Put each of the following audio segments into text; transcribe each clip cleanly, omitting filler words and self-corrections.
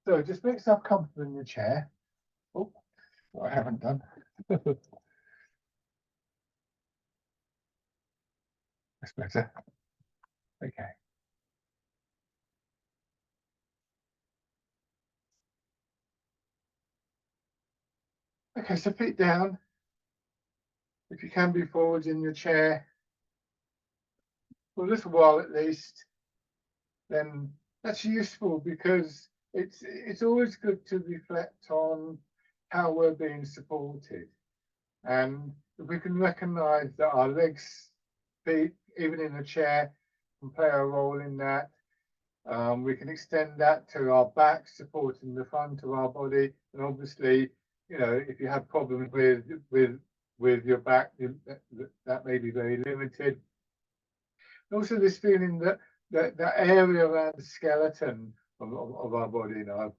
So just make yourself comfortable in your chair. Oh, what I haven't done. That's better. Okay. Okay, so feet down. If you can be forwards in your chair for a little while at least, then that's useful because it's always good to reflect on how we're being supported. And if we can recognize that our legs, feet, even in a chair, can play a role in that. We can extend that to our back, supporting the front of our body. And obviously, you know, if you have problems with your back, that may be very limited. Also, this feeling that that area around the skeleton of our body, you know,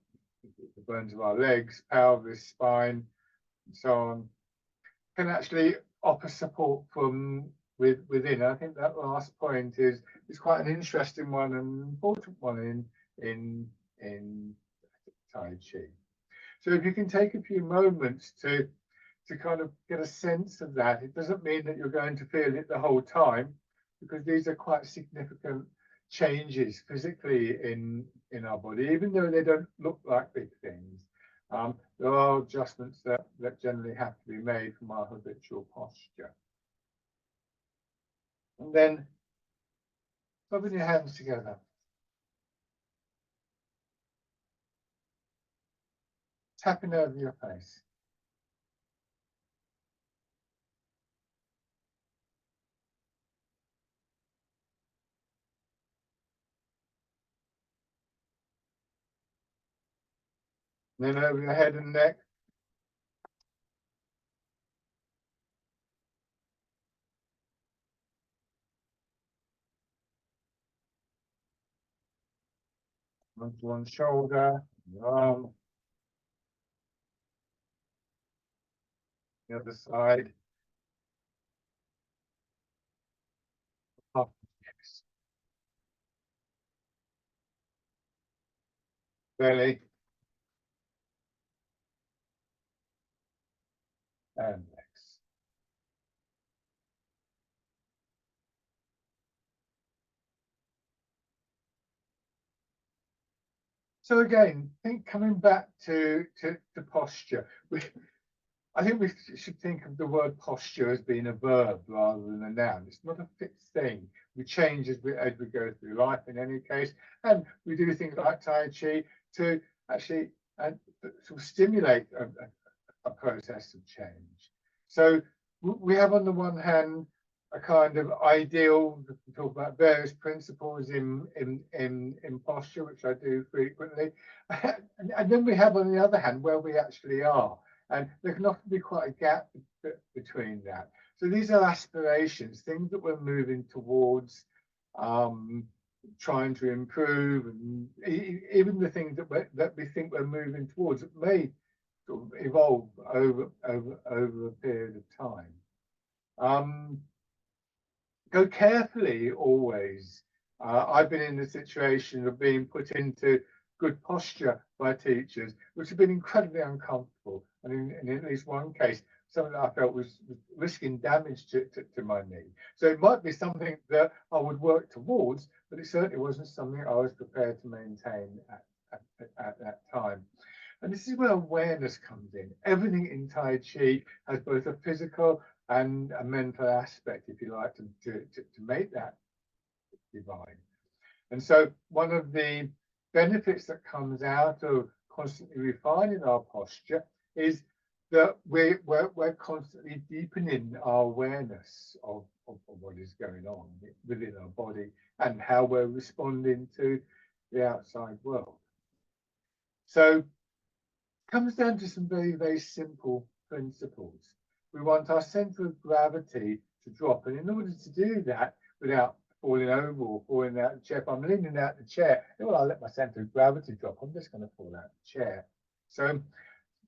the bones of our legs, pelvis, spine, and so on, can actually offer support from within. I think that last point is quite an interesting one and an important one in Tai Chi. So if you can take a few moments to kind of get a sense of that, it doesn't mean that you're going to feel it the whole time, because these are quite significant changes physically in our body, even though they don't look like big things. There are adjustments that generally have to be made from our habitual posture. And then rubbing your hands together. Tapping over your face. And then over your head and neck. Onto one shoulder, your arm, the other side. Up, belly, and legs. So again, coming back to posture, I think we should think of the word posture as being a verb rather than a noun. It's not a fixed thing. We change as we go through life in any case. And we do things like Tai Chi to actually sort of stimulate a process of change. So we have on the one hand a kind of ideal, we talk about various principles in posture, which I do frequently. And then we have on the other hand where we actually are. And there can often be quite a gap between that. So these are aspirations, things that we're moving towards, trying to improve, and even the things that we think we're moving towards that may sort of evolve over a period of time. Go carefully always. I've been in the situation of being put into good posture by teachers, which have been incredibly uncomfortable. And in at least one case, something that I felt was risking damage to my knee. So it might be something that I would work towards, but it certainly wasn't something I was prepared to maintain at that time. And this is where awareness comes in. Everything in Tai Chi has both a physical and a mental aspect, if you like, to make that divine. And so one of the benefits that comes out of constantly refining our posture is that we're constantly deepening our awareness of what is going on within our body and how we're responding to the outside world. So it comes down to some very, very simple principles. We want our center of gravity to drop. And in order to do that without falling over or falling out of the chair, if I'm leaning out the chair, well, I'll let my center of gravity drop. I'm just going to fall out of the chair. So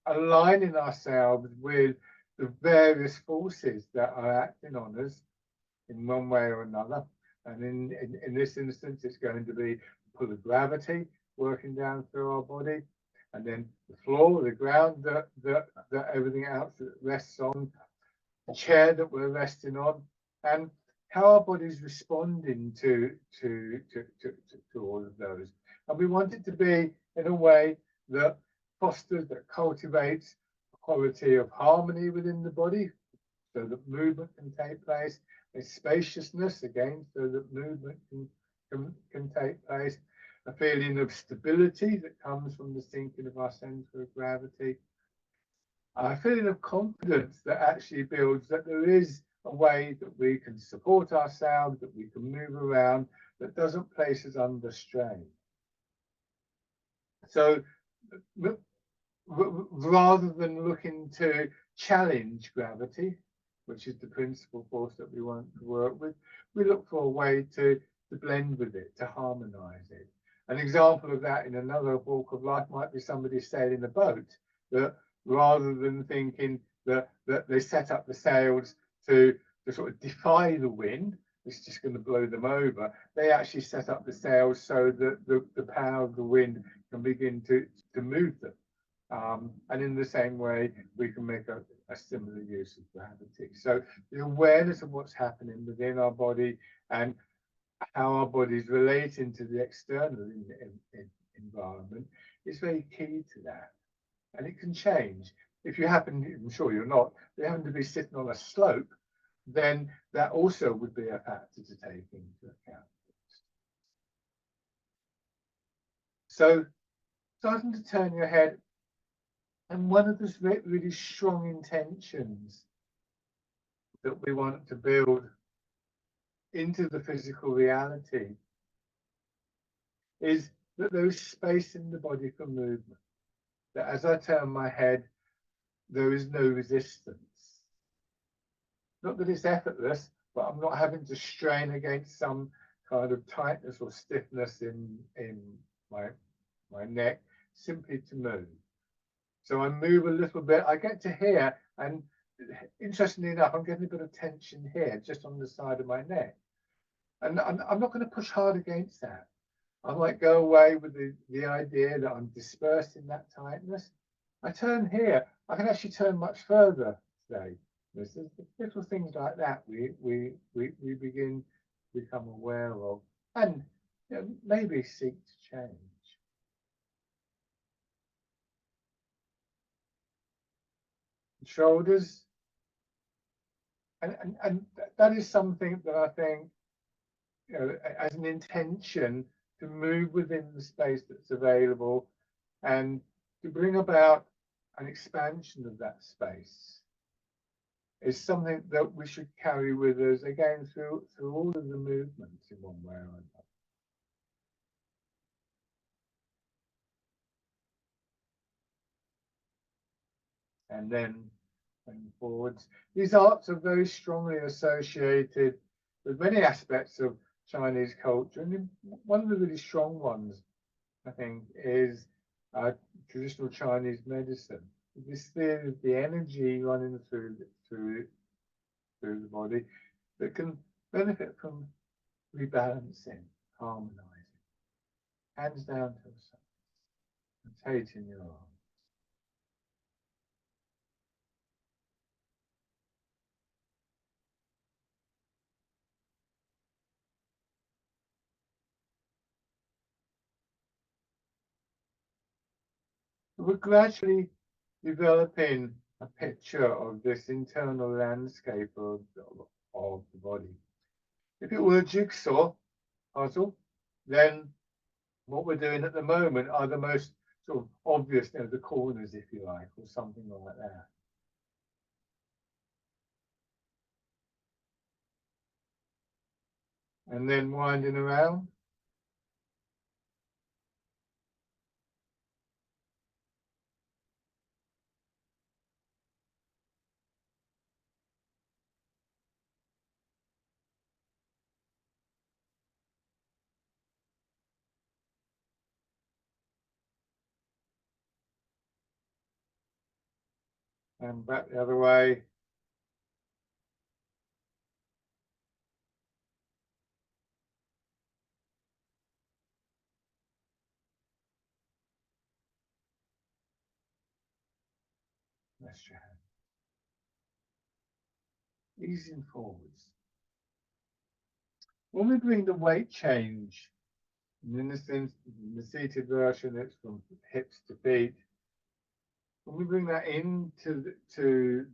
aligning ourselves with the various forces that are acting on us in one way or another. And in this instance, it's going to be the pull of gravity working down through our body. and then the floor, the ground that everything else that rests on, the chair that we're resting on, and how our body's responding to all of those. And we want it to be in a way that fosters, that cultivates a quality of harmony within the body, so that movement can take place, a spaciousness again, so that movement can take place, a feeling of stability that comes from the sinking of our center of gravity, a feeling of confidence that actually builds that there is a way that we can support ourselves, that we can move around, that doesn't place us under strain. So rather than looking to challenge gravity, which is the principal force that we want to work with, we look for a way to blend with it, to harmonize it. An example of that in another walk of life might be somebody sailing a boat, that rather than thinking that they set up the sails to sort of defy the wind, it's just going to blow them over, they actually set up the sails so that the power of the wind can begin to move them. And in the same way, we can make a similar use of gravity. So the awareness of what's happening within our body and how our bodies relating to the external environment is very key to that. And it can change. If you happen, I'm sure you're not, if you happen to be sitting on a slope, then that also would be a factor to take into account. So starting to turn your head, and one of the really strong intentions that we want to build into the physical reality is that there is space in the body for movement. That as I turn my head, there is no resistance. Not that it's effortless, but I'm not having to strain against some kind of tightness or stiffness in my neck, simply to move. So I move a little bit, I get to here, and interestingly enough, I'm getting a bit of tension here, just on the side of my neck. And I'm not going to push hard against that. I might go away with the idea that I'm dispersing that tightness. I turn here, I can actually turn much further today. There's little things like that we begin to become aware of, and maybe seek to change. Shoulders, and that is something that I think, as an intention to move within the space that's available and to bring about an expansion of that space is something that we should carry with us again through all of the movements in one way or another. And then forwards. These arts are very strongly associated with many aspects of Chinese culture, and one of the really strong ones, I think, is traditional Chinese medicine. This theory of the energy running through the body that can benefit from rebalancing, harmonizing. Hands down to the side, rotating your arm. We're gradually developing a picture of this internal landscape of the body. If it were a jigsaw puzzle, then what we're doing at the moment are the most sort of obvious, the corners, if you like, or something like that. And then winding around. And back the other way. Rest your hand. Easing forwards. When we bring the weight change, in this instance, in the seated version, it's from hips to feet. When we bring that into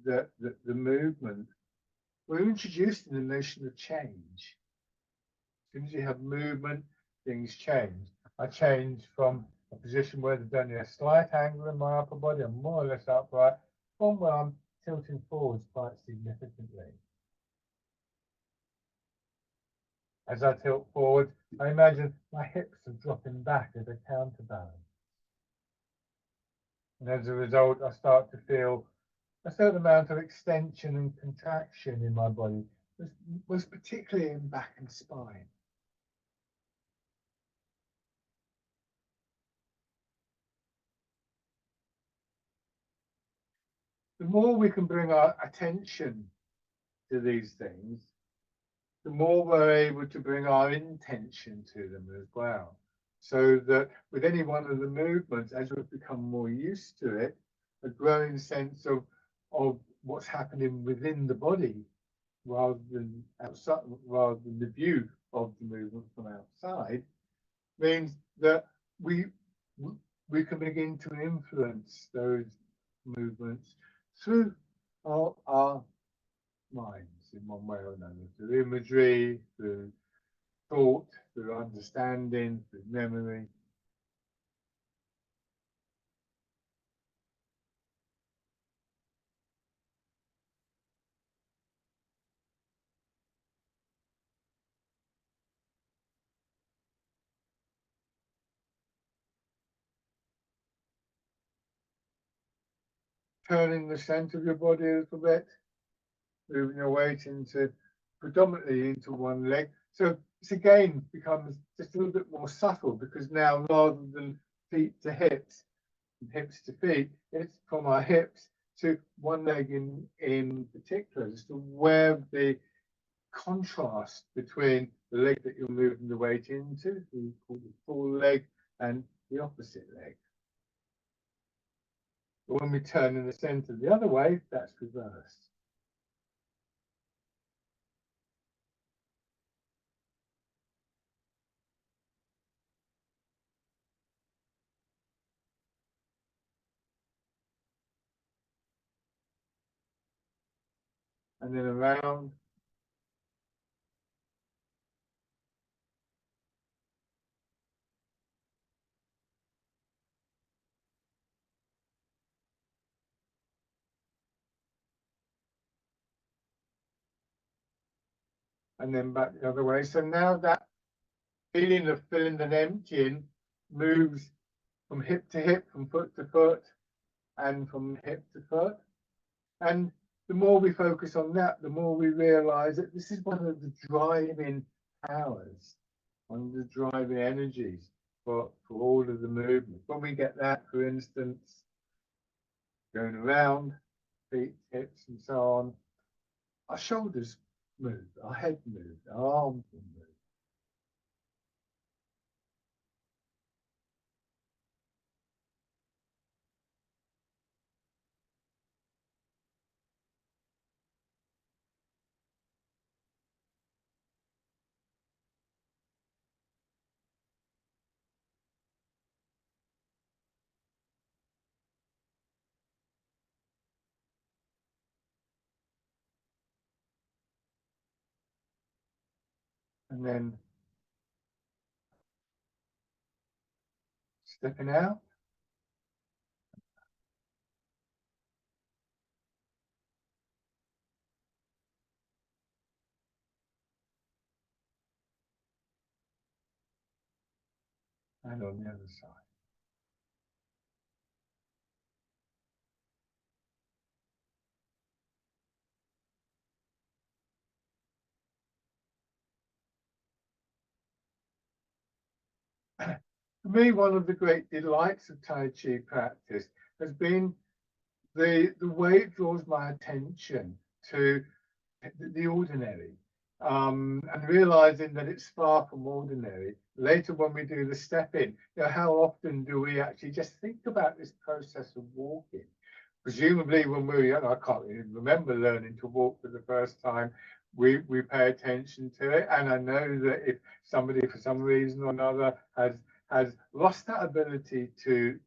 the movement, we're introducing the notion of change. As soon as you have movement, things change. I change from a position where there's only a slight angle in my upper body, I'm more or less upright, from where I'm tilting forwards quite significantly. As I tilt forward, I imagine my hips are dropping back as a counterbalance. And as a result, I start to feel a certain amount of extension and contraction in my body, was particularly in back and spine. The more we can bring our attention to these things, the more we're able to bring our intention to them as well. So that with any one of the movements, as we've become more used to it, a growing sense of what's happening within the body rather than outside, rather than the view of the movement from outside, means that we can begin to influence those movements through our minds in one way or another, through imagery, through thought, through understanding, through memory. Turning the center of your body a little bit, moving your weight into predominantly into one leg. So this again becomes just a little bit more subtle, because now rather than feet to hips and hips to feet, it's from our hips to one leg in particular, just to where the contrast between the leg that you're moving the weight into, we call the full leg, and the opposite leg. But when we turn in the center the other way, that's reversed. And then around. And then back the other way. So now that feeling of filling and emptying moves from hip to hip, from foot to foot, and from hip to foot. And the more we focus on that, the more we realize that this is one of the driving powers, one of the driving energies for all of the movement. When we get that, for instance, going around, feet, hips, and so on, our shoulders move, our head moves, our arms move. And then stepping out. And on the other side. For me, one of the great delights of Tai Chi practice has been the way it draws my attention to the ordinary, and realizing that it's far from ordinary. Later, when we do the step in, how often do we actually just think about this process of walking? presumably when we were young, I can't even remember learning to walk for the first time. We pay attention to it, and I know that if somebody for some reason or another has lost that ability to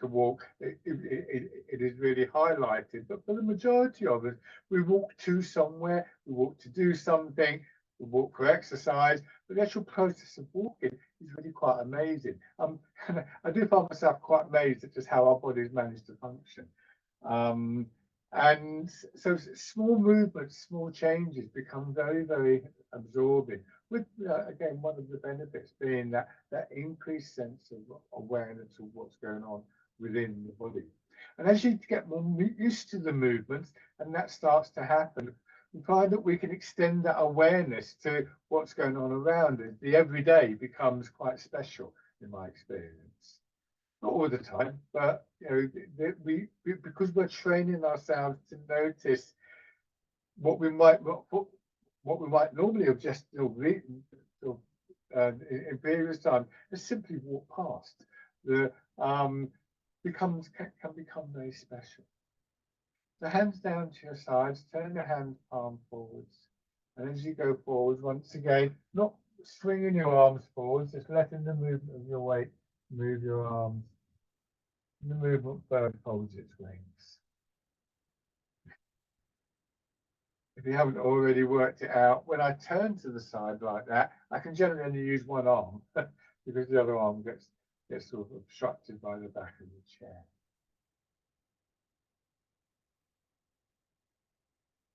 walk, it is really highlighted. But for the majority of us, we walk to somewhere, we walk to do something, we walk for exercise, but the actual process of walking is really quite amazing. I do find myself quite amazed at just how our bodies manage to function. And so small movements, small changes become very, very absorbing, with again, one of the benefits being that increased sense of awareness of what's going on within the body. And as you get more used to the movements, and that starts to happen, you find that we can extend that awareness to what's going on around us. The everyday becomes quite special, in my experience. Not all the time, but we because we're training ourselves to notice what we might normally have just in previous time, just simply walk past. The can become very special. The hands down to your sides, turn your hand palm forwards, and as you go forwards, once again, not swinging your arms forwards, just letting the movement of your weight move your arms. The movement bird folds its wings. If you haven't already worked it out, when I turn to the side like that, I can generally only use one arm because the other arm gets sort of obstructed by the back of the chair.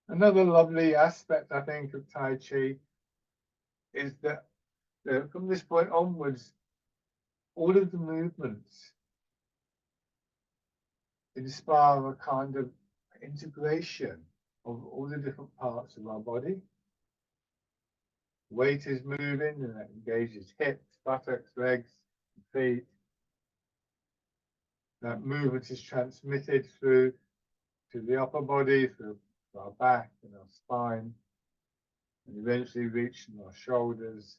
Another lovely aspect, I think, of Tai Chi is that from this point onwards, all of the movements inspire a kind of integration of all the different parts of our body. Weight is moving, and that engages hips, buttocks, legs, feet. That movement is transmitted through to the upper body, through our back and our spine, and eventually reaching our shoulders.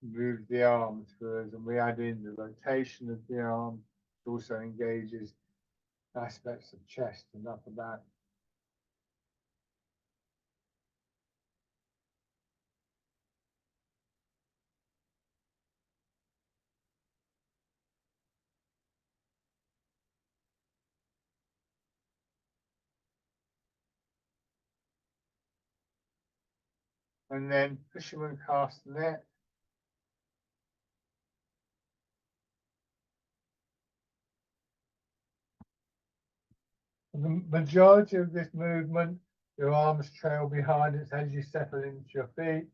Move the arm through us, and we add in the rotation of the arm. It also engages aspects of chest and upper back. And then fisherman cast net. The majority of this movement, your arms trail behind it as you settle into your feet,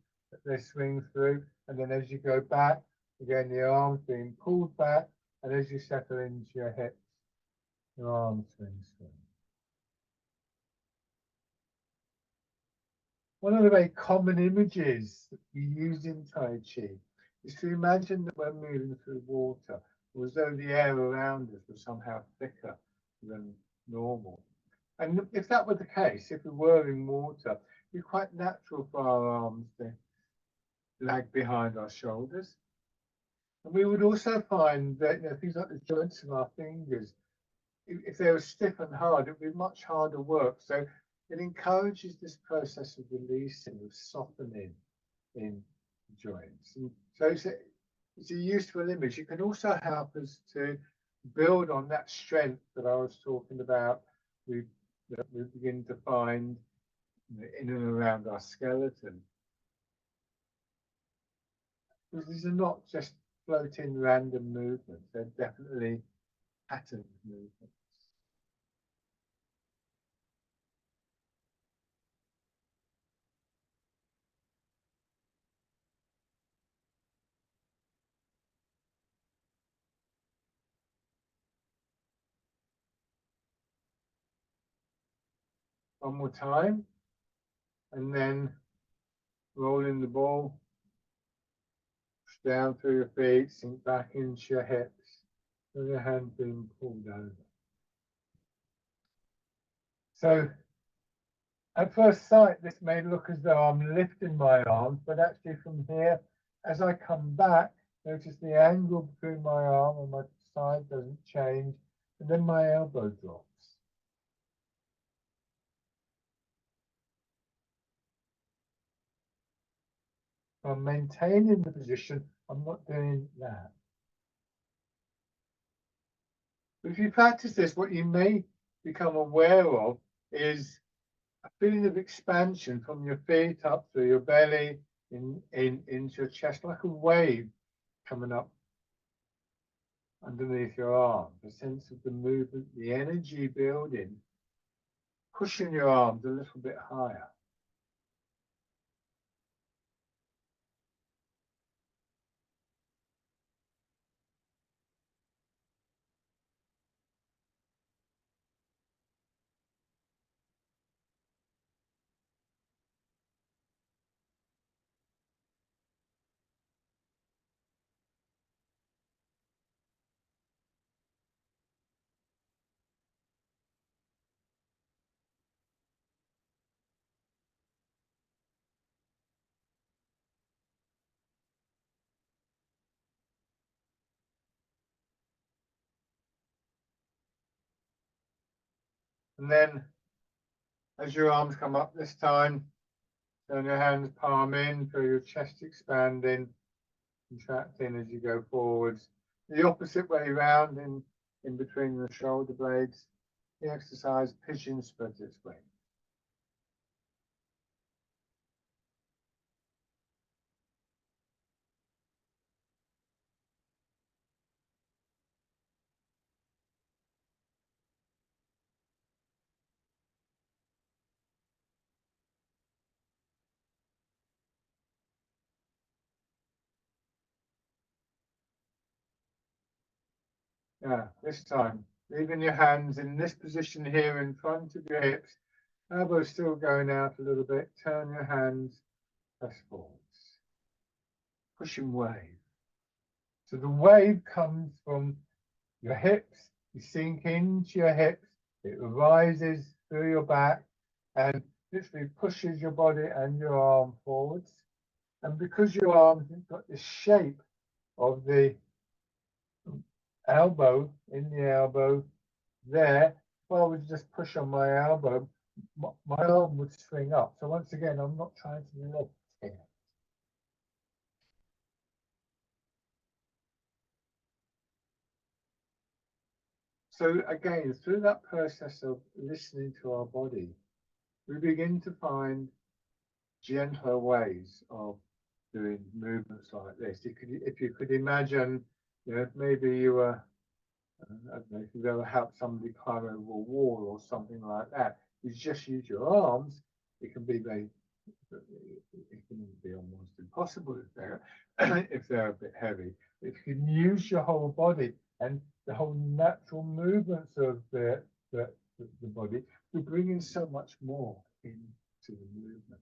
they swing through, and then as you go back, again, the arms being pulled back, and as you settle into your hips, your arms swing through. One of the very common images that we use in Tai Chi is to imagine that we're moving through water, as though the air around us was somehow thicker than normal. And if that were the case, if we were in water, it'd be quite natural for our arms to lag behind our shoulders. And we would also find that things like the joints of our fingers, if they were stiff and hard, it would be much harder work. So it encourages this process of releasing, of softening in joints. And so it's a useful image. It can also help us to build on that strength that I was talking about. That we begin to find in and around our skeleton. Because these are not just floating random movements, they're definitely patterned movements. One more time, and then rolling the ball down through your feet, sink back into your hips, with your hand being pulled over. So at first sight, this may look as though I'm lifting my arms, but actually from here, as I come back, notice the angle between my arm and my side doesn't change, and then my elbow drops. I'm maintaining the position, I'm not doing that. But if you practice this, what you may become aware of is a feeling of expansion from your feet up through your belly, into your chest, like a wave coming up underneath your arms, a sense of the movement, the energy building, pushing your arms a little bit higher. And then as your arms come up this time, turn your hands palm in, feel your chest expanding, contracting as you go forwards. The opposite way round, in between the shoulder blades, the exercise pigeon spreads its wings. Yeah, this time, leaving your hands in this position here in front of your hips, elbows still going out a little bit, turn your hands, press forwards, pushing wave. So the wave comes from your hips, you sink into your hips, it rises through your back and literally pushes your body and your arm forwards. And because your arms have got the shape of the elbow, in the elbow there, if I would just push on my elbow, my arm would swing up. So once again, I'm not trying to lift here. So again, through that process of listening to our body, we begin to find gentler ways of doing movements like this. If you could imagine, maybe you were, I don't know, if you've ever helped somebody climb over a wall or something like that, you just use your arms. It can be almost impossible if they're if they're a bit heavy. If you can use your whole body and the whole natural movements of the body, we bring in so much more into the movement.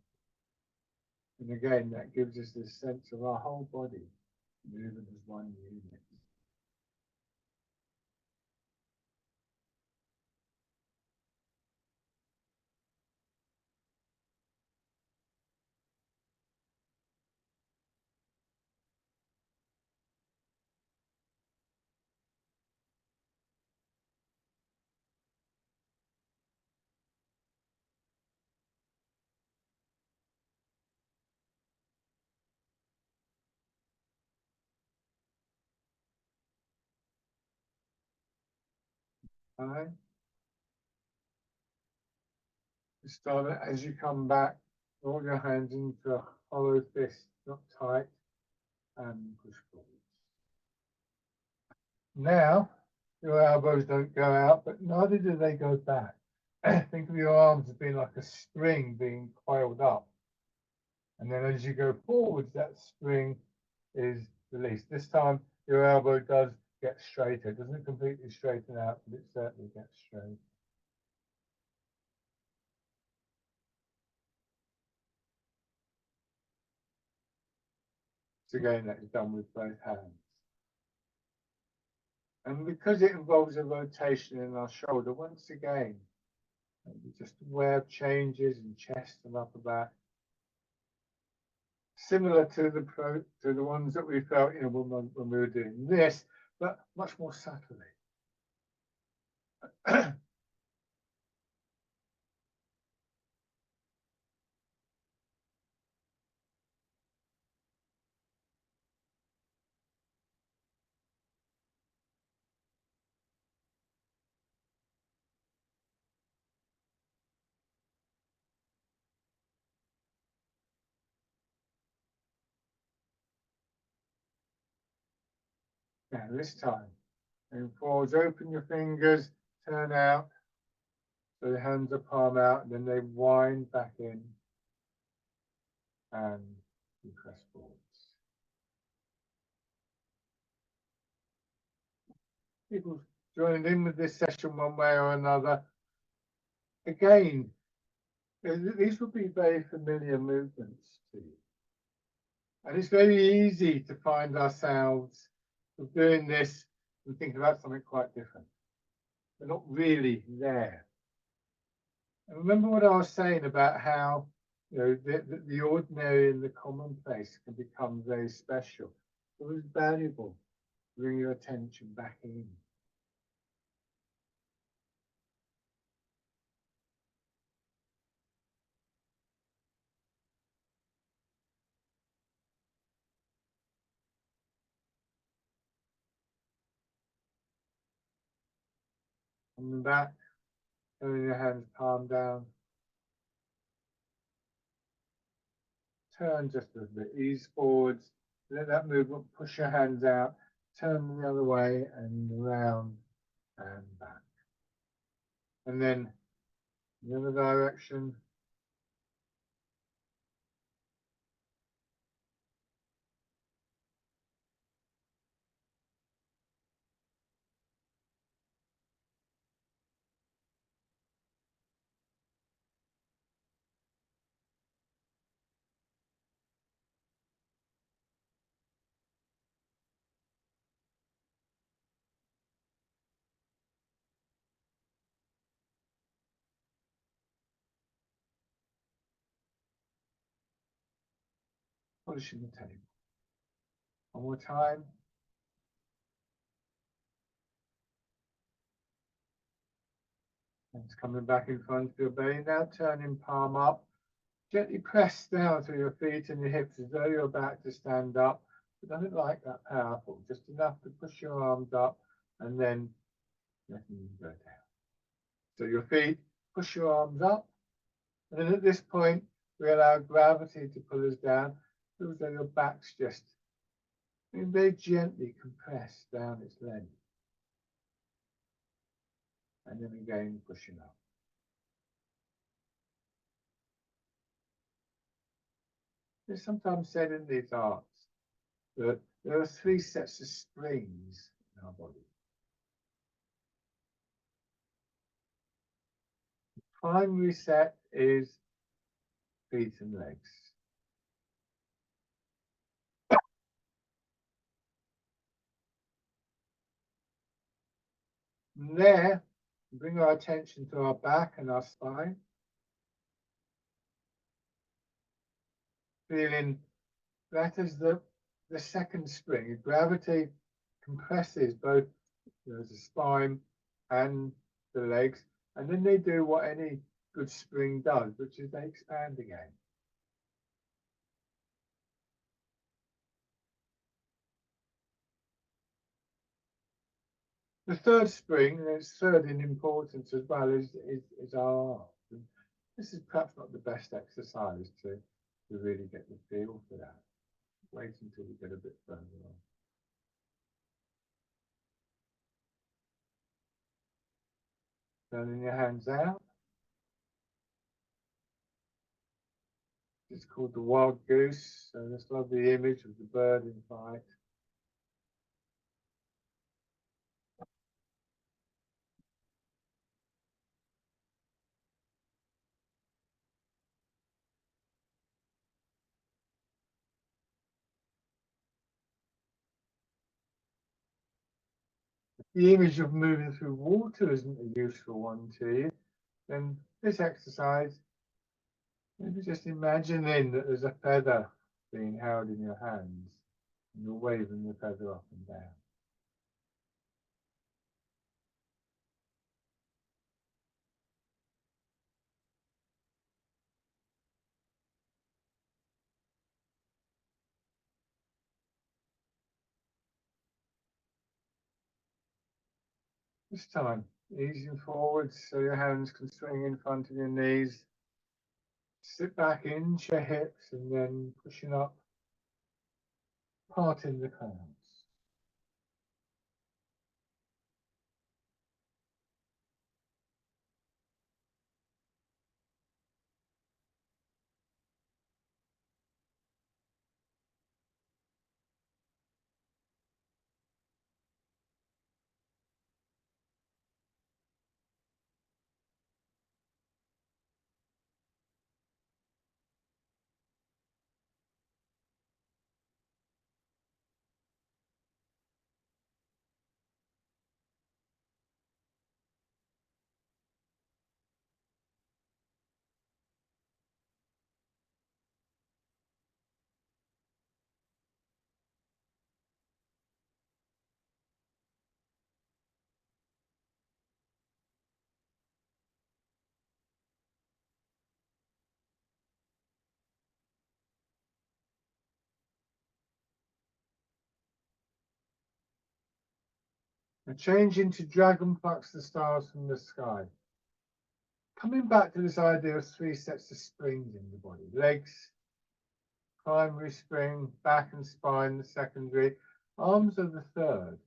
And again, that gives us this sense of our whole body moving as one unit. All right. Start it as you come back, roll your hands into a hollow fist, not tight, and push forward. Now, your elbows don't go out, but neither do they go back. Think of your arms as being like a string being coiled up. And then as you go forwards, that spring is released. This time, your elbow does get straighter. It doesn't completely straighten out, but it certainly gets straight. So again, that is done with both hands. And because it involves a rotation in our shoulder, once again, just aware of changes in chest and upper back. Similar to the ones that we felt, when we were doing this, but much more subtly. Now this time, and forwards, open your fingers, turn out, so the hands are palm out, and then they wind back in, and you press forwards. People joined in with this session one way or another. Again, these would be very familiar movements to you. And it's very easy to find ourselves doing this and thinking about something quite different. We're not really there. And remember what I was saying about how the ordinary and the commonplace can become very special. It was valuable to bring your attention back in. Coming back, turning your hands palm down. Turn just a little bit, ease forwards. Let that movement push your hands out. Turn the other way and around and back. And then the other direction. Polishing the table. One more time. Hands coming back in front of your belly. Now turning palm up. Gently press down through your feet and your hips as though you're about to stand up. But nothing like that powerful. Just enough to push your arms up and then letting them go down. So your feet, push your arms up. And then at this point, we allow gravity to pull us down. So that your back's just very gently compressed down its length. And then again, pushing up. It's sometimes said in these arts that there are 3 sets of springs in our body. The primary set is feet and legs. From there, we bring our attention to our back and our spine. Feeling that is the second spring. Gravity compresses both the spine and the legs, and then they do what any good spring does, which is they expand again. The third spring, and it's third in importance as well, is our arms. This is perhaps not the best exercise to really get the feel for that. Wait until we get a bit further on. Turning your hands out. It's called the wild goose. So this lovely image of the bird in flight. The image of moving through water isn't a useful one to you, then this exercise, maybe just imagining that there's a feather being held in your hands and you're waving the feather up and down. This time, easing forwards so your hands can swing in front of your knees. Sit back into your hips and then pushing up, parting the clouds. Now change into dragon plucks the stars from the sky. Coming back to this idea of 3 sets of springs in the body. Legs, primary spring, back and spine, the secondary, arms are the third.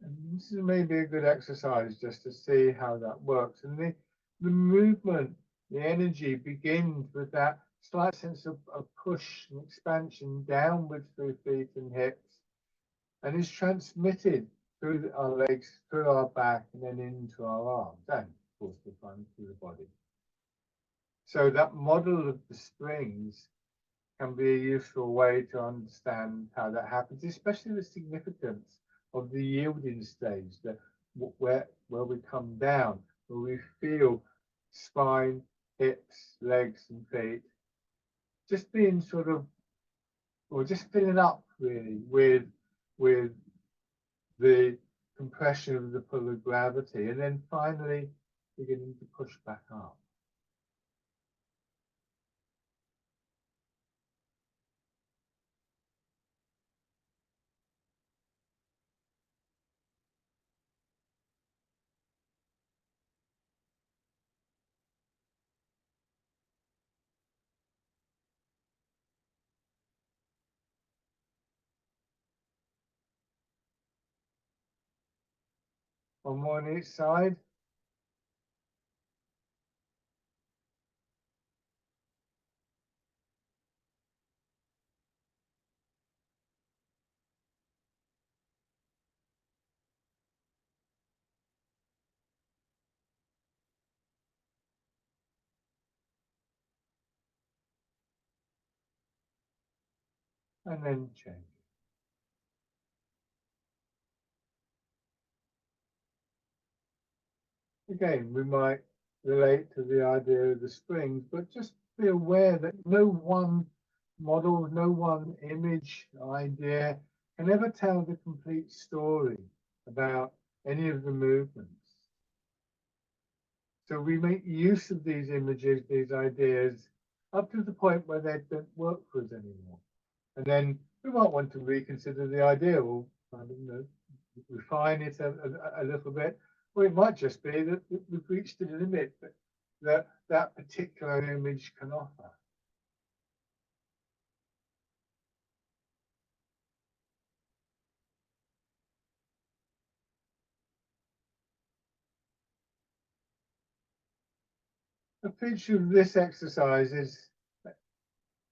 And this is maybe a good exercise just to see how that works. And the movement, the energy begins with that slight sense of push and expansion downwards through feet and hips, and is transmitted through our legs, through our back, and then into our arms, and of course the front through the body. So that model of the springs can be a useful way to understand how that happens, especially the significance of the yielding stage, that where we come down, where we feel spine, hips, legs, and feet just being sort of, or just filling up really with the compression of the pull of gravity, and then finally beginning to push back up. One more on each side. And then change. Again, we might relate to the idea of the springs, but just be aware that no one model, no one image, idea can ever tell the complete story about any of the movements. So we make use of these images, these ideas, up to the point where they don't work for us anymore. And then we might want to reconsider the idea, or I don't know, refine it a little bit, or it might just be that we've reached the limit that particular image can offer. The feature of this exercise is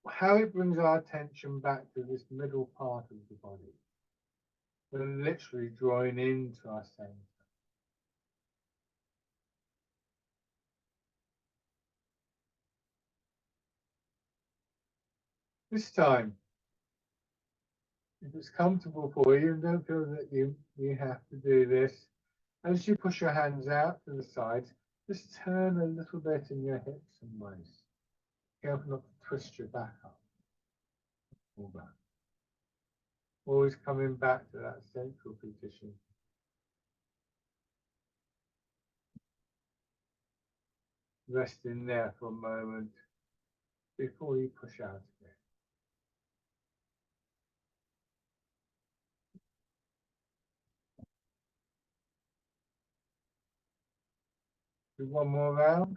how it brings our attention back to this middle part of the body. We're literally drawing into our center. This time, if it's comfortable for you, and don't feel that you have to do this, as you push your hands out to the sides, just turn a little bit in your hips and waist. Careful not to twist your back up or back. Always coming back to that central position. Rest in there for a moment before you push out again. Do one more round.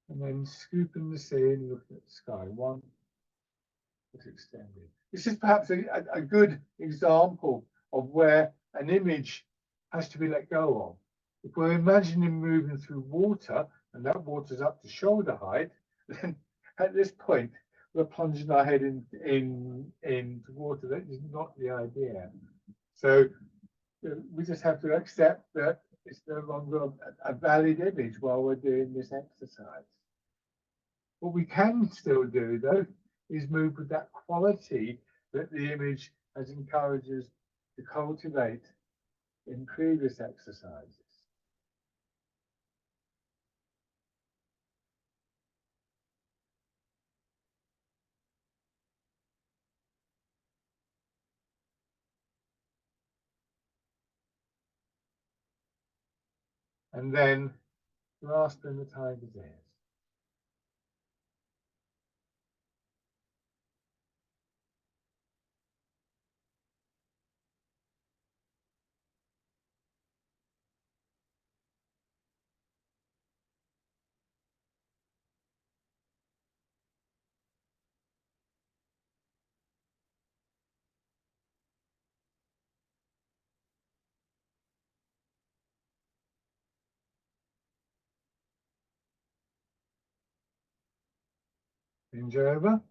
And then scooping the sea and looking at the sky. One is extended. This is perhaps a good example of where an image has to be let go of. If we're imagining moving through water and that water's up to shoulder height, then at this point we're plunging our head into water. That is not the idea. So we just have to accept that it's no longer a valid image while we're doing this exercise. What we can still do, though, is move with that quality that the image has encouraged us to cultivate in previous exercises. And then grasping the tiger's ears. Hinge over.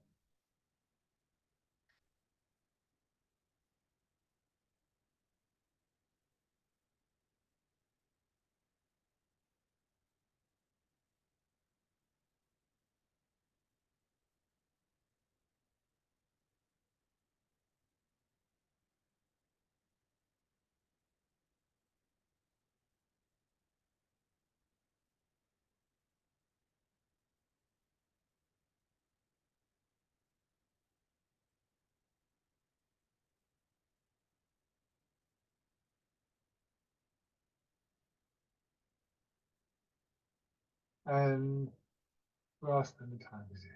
And grasping the tiger's ears.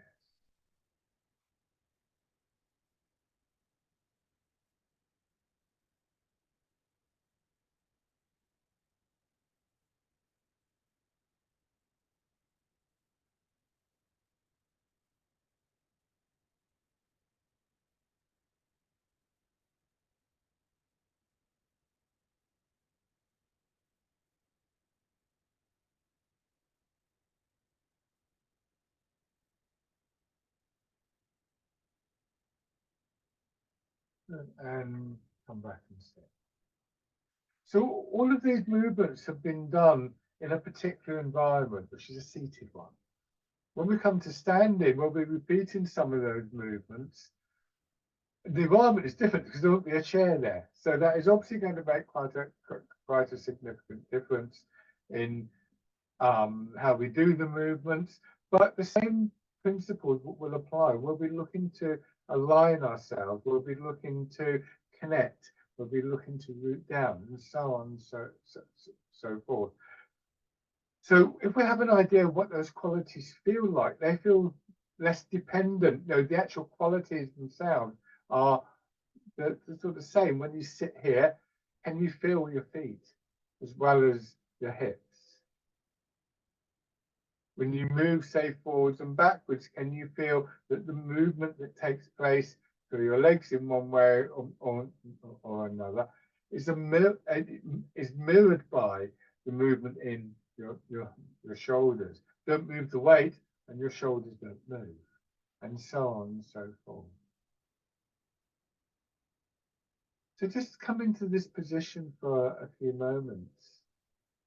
And come back and sit. So all of these movements have been done in a particular environment, which is a seated one. When we come to standing, we'll be repeating some of those movements. The environment is different because there won't be a chair there. So that is obviously going to make quite a significant difference in how we do the movements. But the same principles will apply. We'll be looking to align ourselves. We'll be looking to connect. We'll be looking to root down and so on, so forth. So if we have an idea of what those qualities feel like, they feel less dependent. You know, the actual qualities themselves are the sort of same. When you sit here, can you feel your feet as well as your hips? When you move, say, forwards and backwards, can you feel that the movement that takes place through your legs in one way or another is mirrored by the movement in your shoulders? Don't move the weight and your shoulders don't move, and so on and so forth. So just come into this position for a few moments.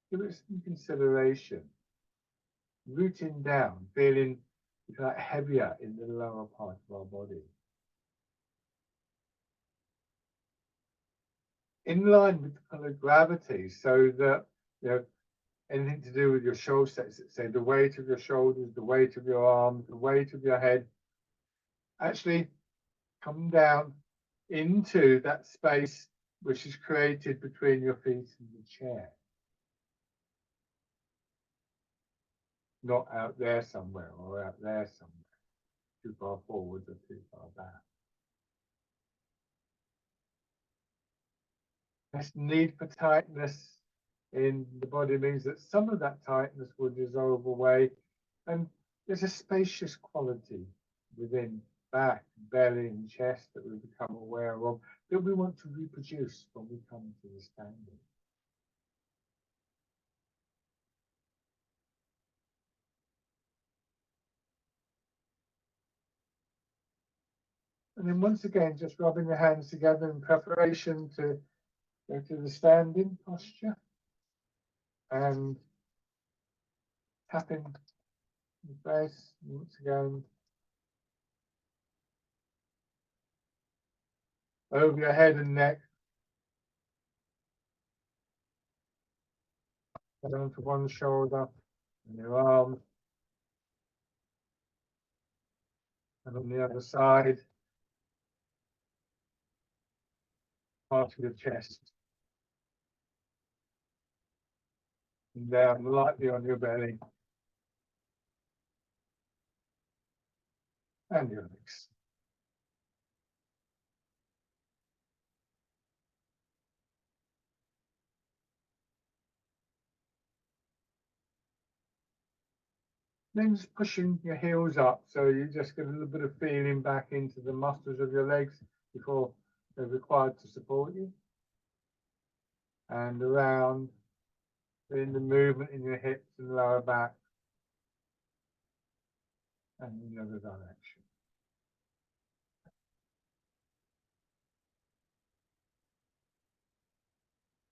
Give it some consideration. Rooting down, feeling like heavier in the lower part of our body. in line with the pull of gravity, so that, you know, anything to do with your shoulder, say the weight of your shoulders, the weight of your arms, the weight of your head, actually come down into that space which is created between your feet and the chair. Not out there somewhere or out there somewhere, too far forward or too far back. This need for tightness in the body means that some of that tightness will dissolve away, and there's a spacious quality within back, belly, and chest that we become aware of that we want to reproduce when we come to the standing. And then once again, just rubbing the hands together in preparation to go to the standing posture and tapping the face once again over your head and neck, down to one shoulder and your arms, and on the other side, part of your chest, and down lightly on your belly and your legs. Then just pushing your heels up, so you just get a little bit of feeling back into the muscles of your legs before they're required to support you, and around, in the movement in your hips and lower back, and in the other direction.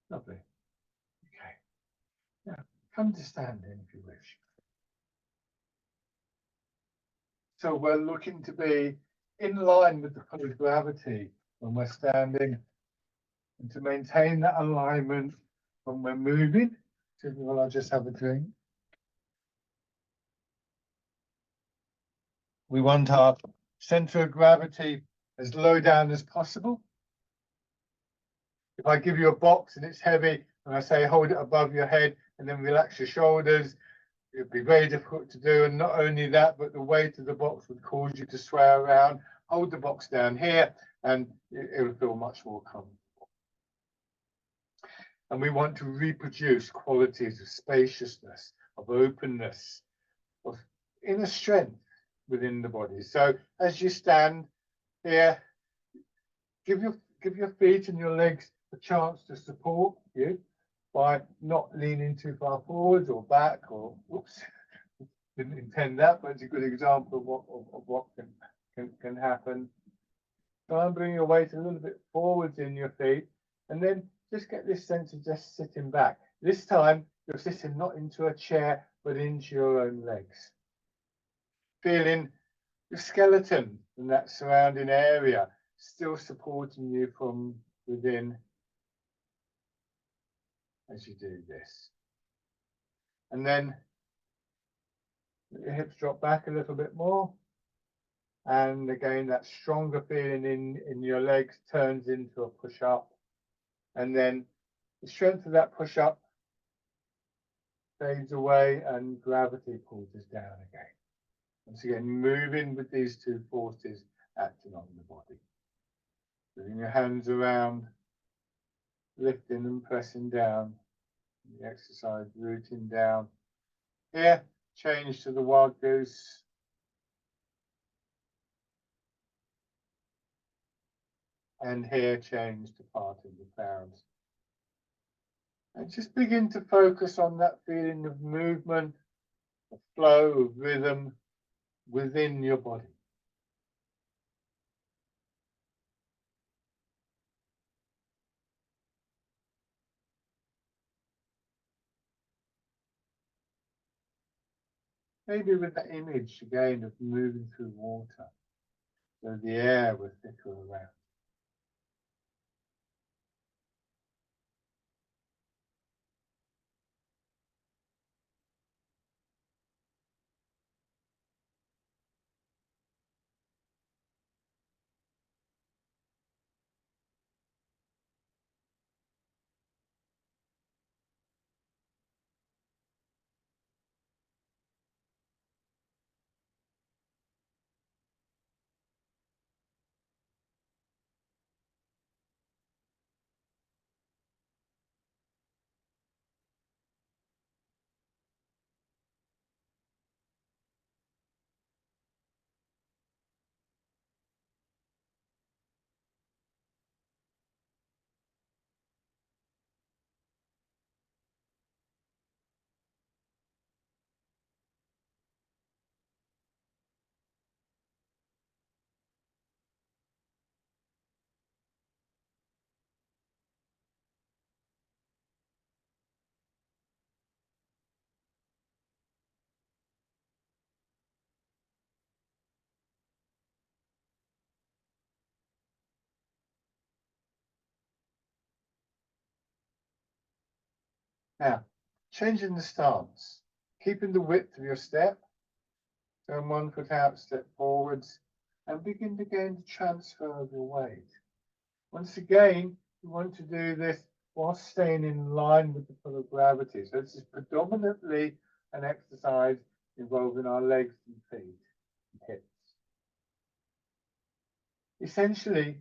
Lovely. Okay. Now, come to standing if you wish. So we're looking to be in line with the pull of gravity when we're standing, and to maintain that alignment when we're moving. So well, I'll just have a drink. We want our center of gravity as low down as possible. If I give you a box and it's heavy, and I say hold it above your head and then relax your shoulders, it'd be very difficult to do. And not only that, but the weight of the box would cause you to sway around. Hold the box down here and it will feel much more comfortable. And we want to reproduce qualities of spaciousness, of openness, of inner strength within the body. So as you stand here, give your feet and your legs a chance to support you by not leaning too far forwards or back, or whoops, didn't intend that, but it's a good example of what can happen. Try and bring your weight a little bit forwards in your feet, and then just get this sense of just sitting back. This time you're sitting not into a chair, but into your own legs. Feeling your skeleton and that surrounding area still supporting you from within as you do this. And then let your hips drop back a little bit more. And again, that stronger feeling in your legs turns into a push up. And then the strength of that push up fades away and gravity pulls us down again. Once again, moving with these two forces acting on the body. Bringing your hands around, lifting and pressing down. The exercise rooting down. Here, change to the wild goose. And here, change to part of the clouds. And just begin to focus on that feeling of movement, of flow, of rhythm within your body. Maybe with that image again of moving through water, so the air was thicker around. Now, changing the stance, keeping the width of your step, turn 1 foot out, step forwards, and begin to gain the transfer of your weight. Once again, you want to do this while staying in line with the pull of gravity. So this is predominantly an exercise involving our legs and feet and hips. Essentially,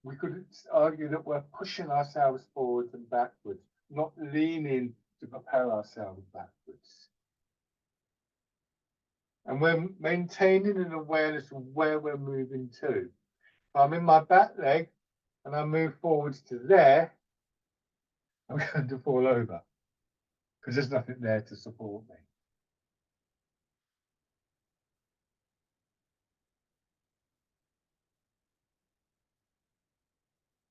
we could argue that we're pushing ourselves forwards and backwards, not leaning to propel ourselves backwards. And we're maintaining an awareness of where we're moving to. If I'm in my back leg and I move forwards to there, I'm going to fall over because there's nothing there to support me.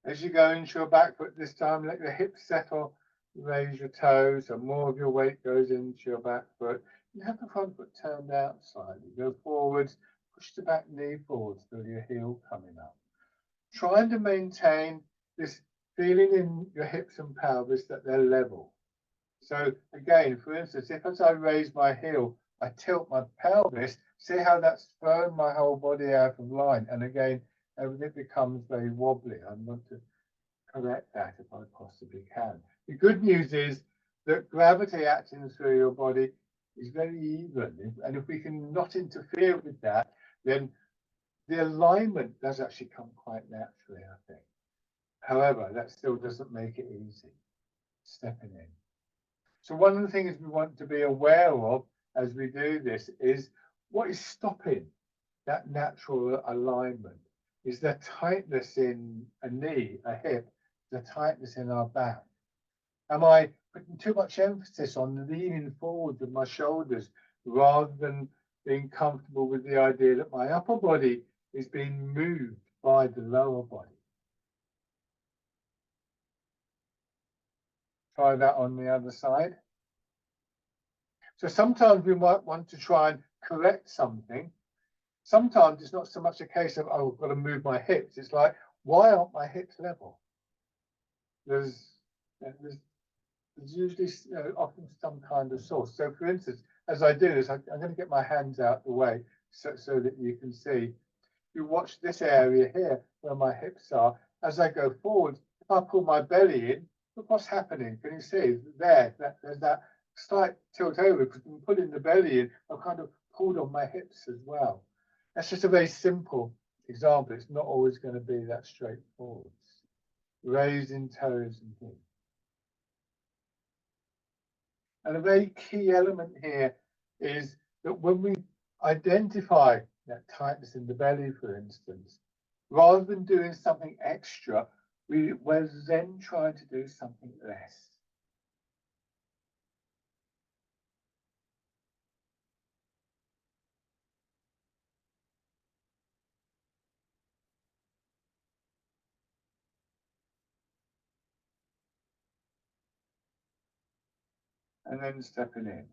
As you go into your back foot this time, let your hips settle, raise your toes, so more of your weight goes into your back foot. You have the front foot turned out slightly. Go forwards, push the back knee forwards, feel your heel coming up. Trying to maintain this feeling in your hips and pelvis that they're level. So again, for instance, if as I raise my heel, I tilt my pelvis, see how that's thrown my whole body out of line. And again, everything becomes very wobbly. I want to correct that if I possibly can. The good news is that gravity acting through your body is very even. And if we can not interfere with that, then the alignment does actually come quite naturally, I think. However, that still doesn't make it easy stepping in. So one of the things we want to be aware of as we do this is what is stopping that natural alignment? Is there tightness in a knee, a hip, the tightness in our back? Am I putting too much emphasis on leaning forward with my shoulders rather than being comfortable with the idea that my upper body is being moved by the lower body? Try that on the other side. So sometimes we might want to try and correct something. Sometimes it's not so much a case of, oh, I've got to move my hips. It's like, why aren't my hips level? There's usually often some kind of source. So for instance, as I do this, I'm going to get my hands out the way so that you can see. You watch this area here where my hips are. As I go forward, if I pull my belly in, look what's happening. Can you see there? There's that slight tilt over because I'm pulling the belly in. I've kind of pulled on my hips as well. That's just a very simple example. It's not always going to be that straightforward. Raising toes and hips. And a very key element here is that when we identify that tightness in the belly, for instance, rather than doing something extra, we're then trying to do something less. And then stepping in.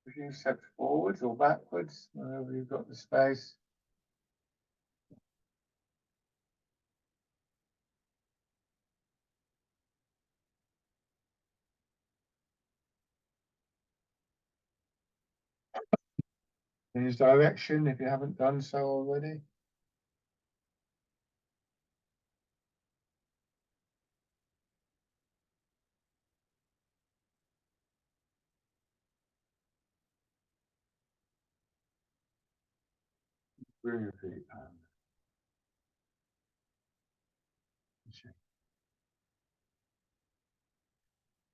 A few steps forwards or backwards, wherever you've got the space. Change direction if you haven't done so already. Bring your feet down.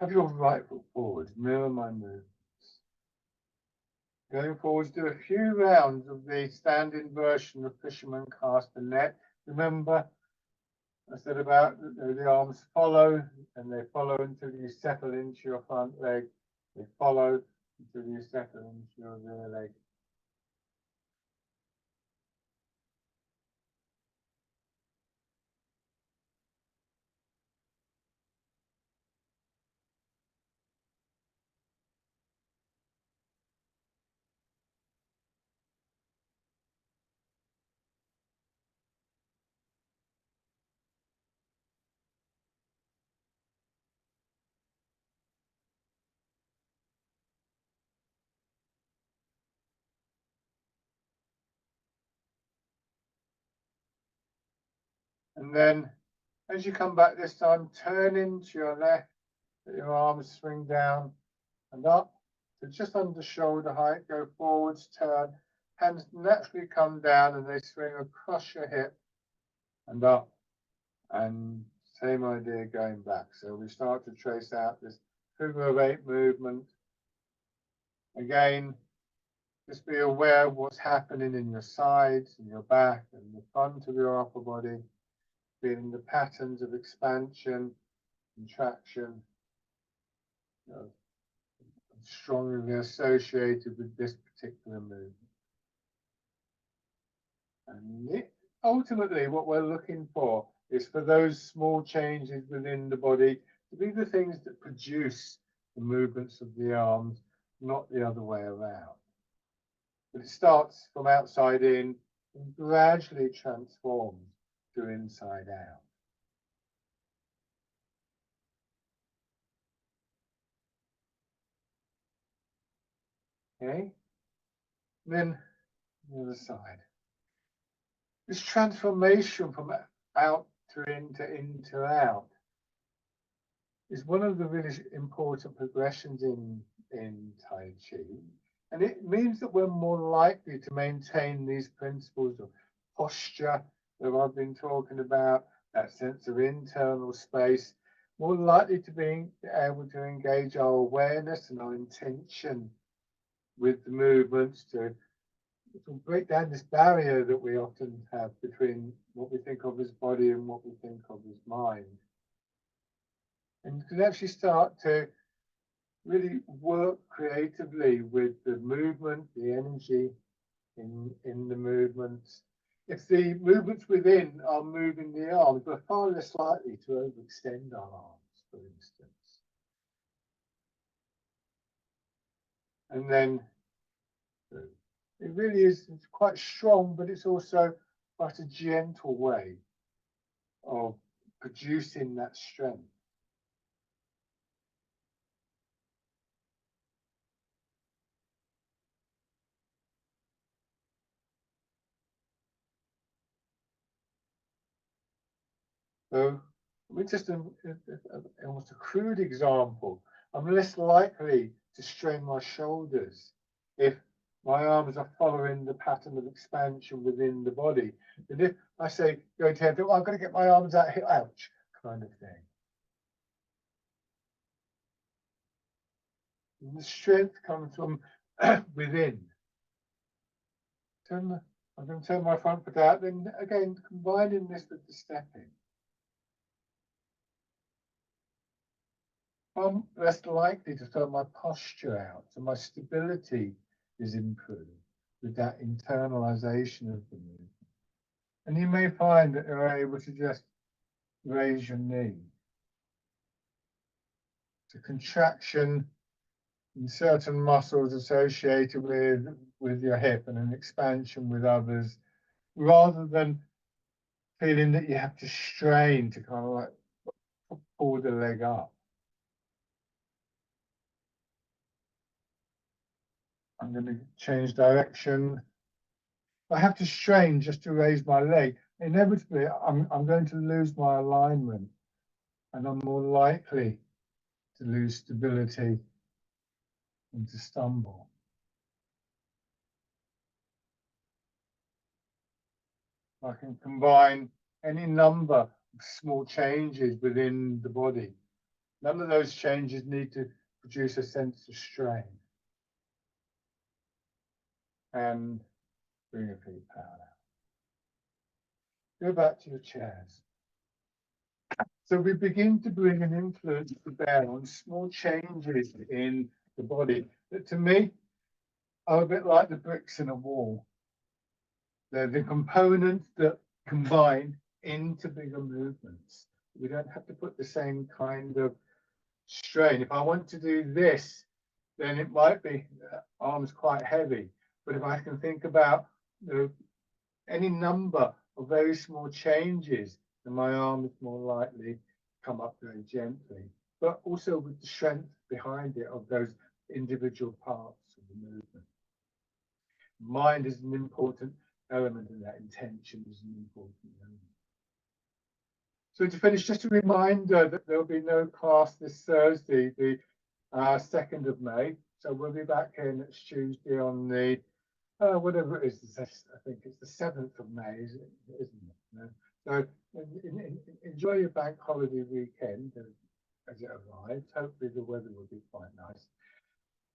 Have your right foot forward, mirror my movements. Going forwards, do a few rounds of the standing version of fisherman cast the net. Remember, I said about the arms follow, and they follow until you settle into your front leg. They follow until you settle into your rear leg. And then as you come back this time, turn into your left, let your arms swing down and up to just under shoulder height, go forwards, turn, hands naturally come down and they swing across your hip and up, and same idea going back. So we start to trace out this figure of 8 movement. Again, just be aware of what's happening in your sides and your back and the front of your upper body, feeling the patterns of expansion, contraction, strongly associated with this particular movement. And ultimately, what we're looking for is for those small changes within the body to be the things that produce the movements of the arms, not the other way around. But it starts from outside in and gradually transforms to inside out. Okay, then the other side. This transformation from out to in to out is one of the really important progressions in Tai Chi. And it means that we're more likely to maintain these principles of posture that I've been talking about, that sense of internal space, more likely to be able to engage our awareness and our intention with the movements to break down this barrier that we often have between what we think of as body and what we think of as mind. And you can actually start to really work creatively with the movement, the energy in the movements. If the movements within are moving the arms, we're far less likely to overextend our arms, for instance. And then it really is, it's quite strong, but it's also quite a gentle way of producing that strength. So, just almost a crude example, I'm less likely to strain my shoulders if my arms are following the pattern of expansion within the body. And if I say, go to head, oh, I'm going to get my arms out here, ouch, kind of thing. And the strength comes from within. I'm going to turn my front foot out, then again, combining this with the stepping. I'm less likely to throw my posture out, so my stability is improved with that internalization of the movement. And you may find that you're able to just raise your knee. It's a contraction in certain muscles associated with your hip and an expansion with others, rather than feeling that you have to strain to kind of like pull the leg up. I'm going to change direction. I have to strain just to raise my leg. Inevitably, I'm going to lose my alignment and I'm more likely to lose stability and to stumble. I can combine any number of small changes within the body. None of those changes need to produce a sense of strain. And bring your feet parallel. Go back to your chairs. So we begin to bring an influence to bear on small changes in the body that to me are a bit like the bricks in a wall. They're the components that combine into bigger movements. We don't have to put the same kind of strain. If I want to do this, then it might be arms quite heavy. But if I can think about any number of very small changes, then my arm is more likely to come up very gently, but also with the strength behind it of those individual parts of the movement. Mind is an important element in that. Intention is an important element. So to finish, just a reminder that there'll be no class this Thursday, the 2nd of May. So we'll be back here next Tuesday on the whatever it is. I think it's the 7th of May, isn't it? No? So enjoy your bank holiday weekend as it arrives. Hopefully the weather will be quite nice.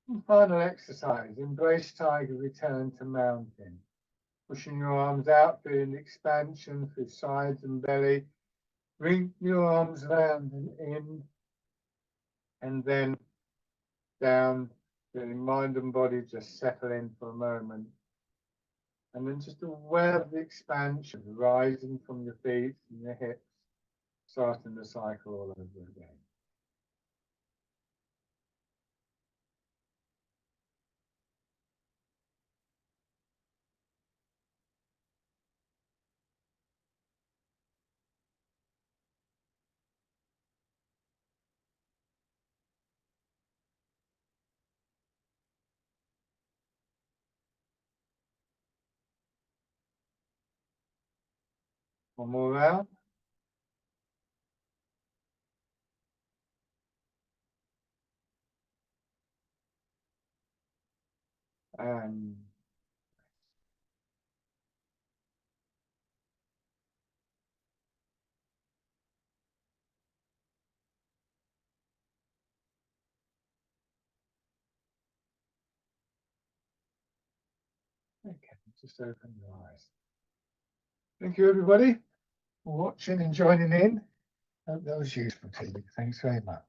And final exercise: embrace tiger, return to mountain. Pushing your arms out, feeling expansion through sides and belly. Bring your arms round and in, and then down, feeling mind and body just settle in for a moment. And then just aware of the expansion rising from your feet and your hips, starting the cycle all over again. One more round. And okay, just open your eyes. Thank you, everybody, for watching and joining in. Hope that was useful to you. Thanks very much.